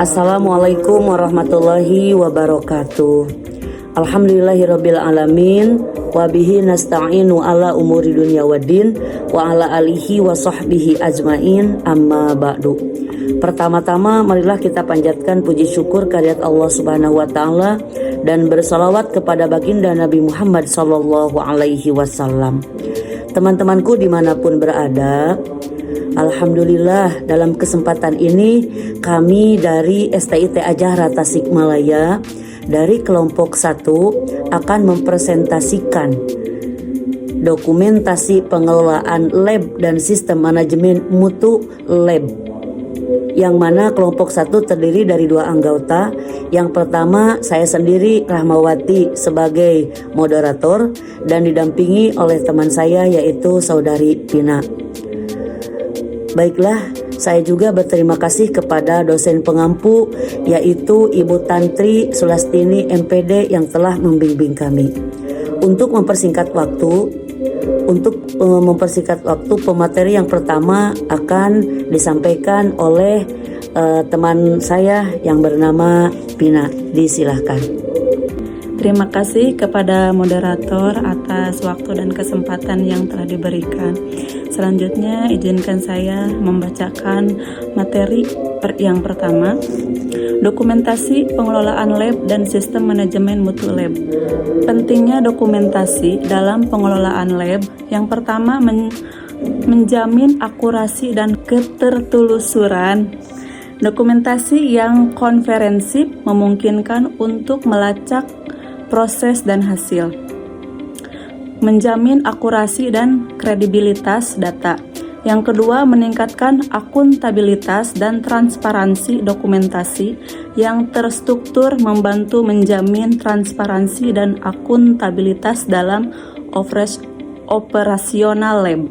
Assalamualaikum warahmatullahi wabarakatuh. Alhamdulillahirabbil alamin wa bihi nasta'inu ala umuri dunya waddin wa ala alihi wa sahbihi ajmain, amma ba'du. Pertama-tama marilah kita panjatkan puji syukur kehadirat Allah Subhanahu wa taala dan bersalawat kepada baginda Nabi Muhammad sallallahu alaihi wasallam. Teman-temanku dimanapun berada, alhamdulillah dalam kesempatan ini kami dari STIT Ajahra Tasikmalaya dari kelompok 1 akan mempresentasikan dokumentasi pengelolaan lab dan sistem manajemen mutu lab, yang mana kelompok 1 terdiri dari 2 anggota. Yang pertama saya sendiri Rahmawati sebagai moderator dan didampingi oleh teman saya yaitu Saudari Pina. Baiklah, saya juga berterima kasih kepada dosen pengampu yaitu Ibu Tantri Sulastini MPD yang telah membimbing kami. Untuk mempersingkat waktu, pemateri yang pertama akan disampaikan oleh teman saya yang bernama Pina. Disilahkan. Terima kasih kepada moderator atas waktu dan kesempatan yang telah diberikan. Selanjutnya izinkan saya membacakan materi yang pertama, dokumentasi pengelolaan lab dan sistem manajemen mutu lab. Pentingnya dokumentasi dalam pengelolaan lab. Yang pertama, menjamin akurasi dan ketertelusuran. Dokumentasi yang komprehensif memungkinkan untuk melacak proses dan hasil. Menjamin akurasi dan kredibilitas data. Yang kedua, meningkatkan akuntabilitas dan transparansi dokumentasi yang terstruktur, membantu menjamin transparansi dan akuntabilitas dalam operasional lab.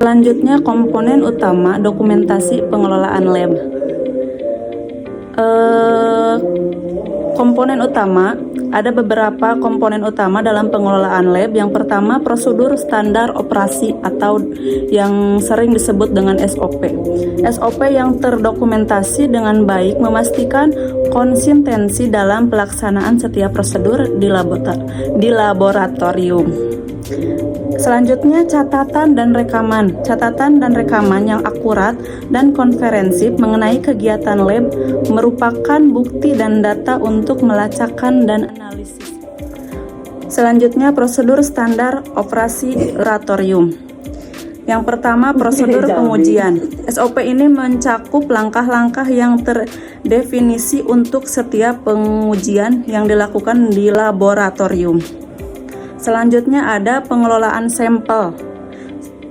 Selanjutnya, komponen utama dokumentasi pengelolaan lab. Komponen utama, ada beberapa komponen utama dalam pengelolaan lab. Yang pertama, prosedur standar operasi atau yang sering disebut dengan SOP. SOP yang terdokumentasi dengan baik memastikan konsistensi dalam pelaksanaan setiap prosedur di laboratorium. Selanjutnya, catatan dan rekaman yang akurat dan komprehensif mengenai kegiatan lab merupakan bukti dan data untuk melacakkan dan analisis. Selanjutnya, prosedur standar operasi laboratorium. Yang pertama, prosedur pengujian. SOP ini mencakup langkah-langkah yang terdefinisi untuk setiap pengujian yang dilakukan di laboratorium. Selanjutnya ada pengelolaan sampel.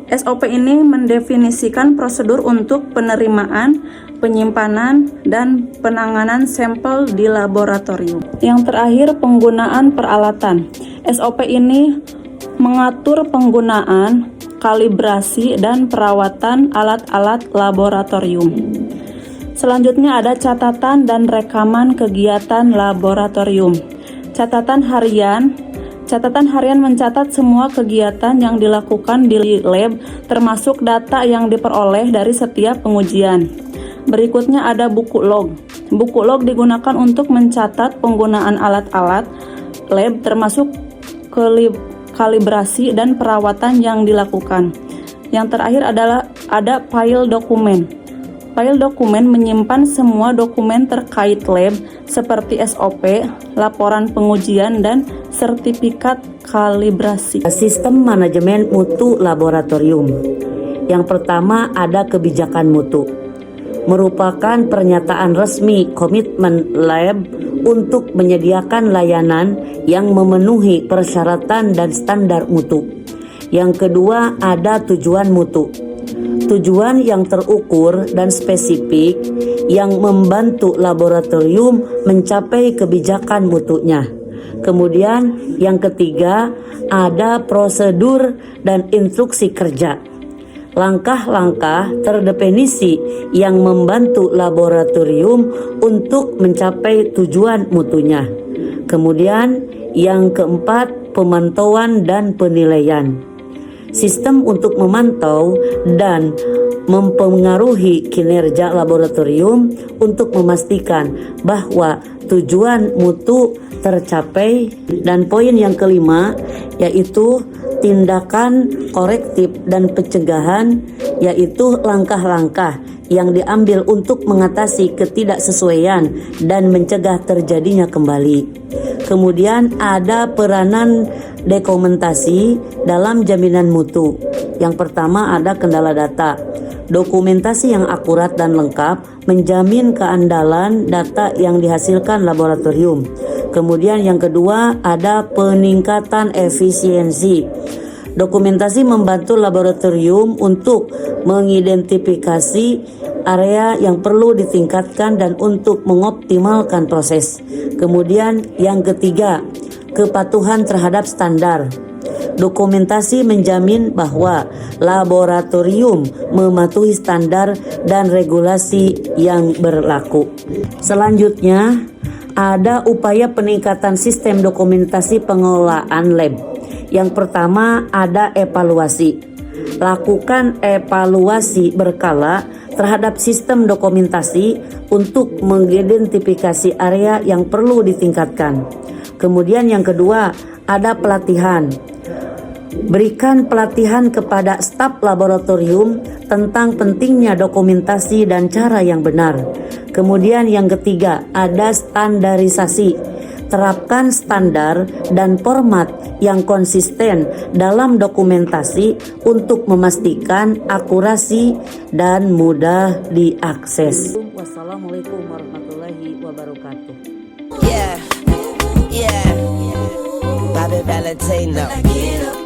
SOP ini mendefinisikan prosedur untuk penerimaan, penyimpanan, dan penanganan sampel di laboratorium. Yang terakhir, penggunaan peralatan. SOP ini mengatur penggunaan, kalibrasi, dan perawatan alat-alat laboratorium. Selanjutnya ada catatan dan rekaman kegiatan laboratorium. Catatan harian mencatat semua kegiatan yang dilakukan di lab, termasuk data yang diperoleh dari setiap pengujian. Berikutnya ada buku log. Buku log digunakan untuk mencatat penggunaan alat-alat lab, termasuk kalibrasi dan perawatan yang dilakukan. Yang terakhir adalah ada file dokumen. File dokumen menyimpan semua dokumen terkait lab seperti SOP, laporan pengujian, dan sertifikat kalibrasi. Sistem manajemen mutu laboratorium. Yang pertama ada kebijakan mutu. Merupakan pernyataan resmi komitmen lab untuk menyediakan layanan yang memenuhi persyaratan dan standar mutu. Yang kedua ada tujuan mutu. Tujuan yang terukur dan spesifik yang membantu laboratorium mencapai kebijakan mutunya. Kemudian yang ketiga ada prosedur dan instruksi kerja. Langkah-langkah terdefinisi yang membantu laboratorium untuk mencapai tujuan mutunya. Kemudian yang keempat, pemantauan dan penilaian. sistem untuk memantau dan mempengaruhi kinerja laboratorium untuk memastikan bahwa tujuan mutu tercapai. Dan poin yang kelima yaitu tindakan korektif dan pencegahan, yaitu langkah-langkah yang diambil untuk mengatasi ketidaksesuaian dan mencegah terjadinya kembali. Kemudian ada peranan dokumentasi dalam jaminan mutu. Yang pertama ada kendala data. Dokumentasi yang akurat dan lengkap menjamin keandalan data yang dihasilkan laboratorium. Kemudian yang kedua ada peningkatan efisiensi. Dokumentasi membantu laboratorium untuk mengidentifikasi area yang perlu ditingkatkan dan untuk mengoptimalkan proses. Kemudian yang ketiga, kepatuhan terhadap standar. Dokumentasi menjamin bahwa laboratorium mematuhi standar dan regulasi yang berlaku. Selanjutnya, ada upaya peningkatan sistem dokumentasi pengelolaan lab. Yang pertama ada evaluasi. Lakukan evaluasi berkala terhadap sistem dokumentasi untuk mengidentifikasi area yang perlu ditingkatkan. Kemudian yang kedua ada pelatihan. Berikan pelatihan kepada staf laboratorium tentang pentingnya dokumentasi dan cara yang benar. Kemudian yang ketiga ada standarisasi. Terapkan standar dan format yang konsisten dalam dokumentasi untuk memastikan akurasi dan mudah diakses. Wassalamualaikum warahmatullahi wabarakatuh. Yeah, Bobby Valentino.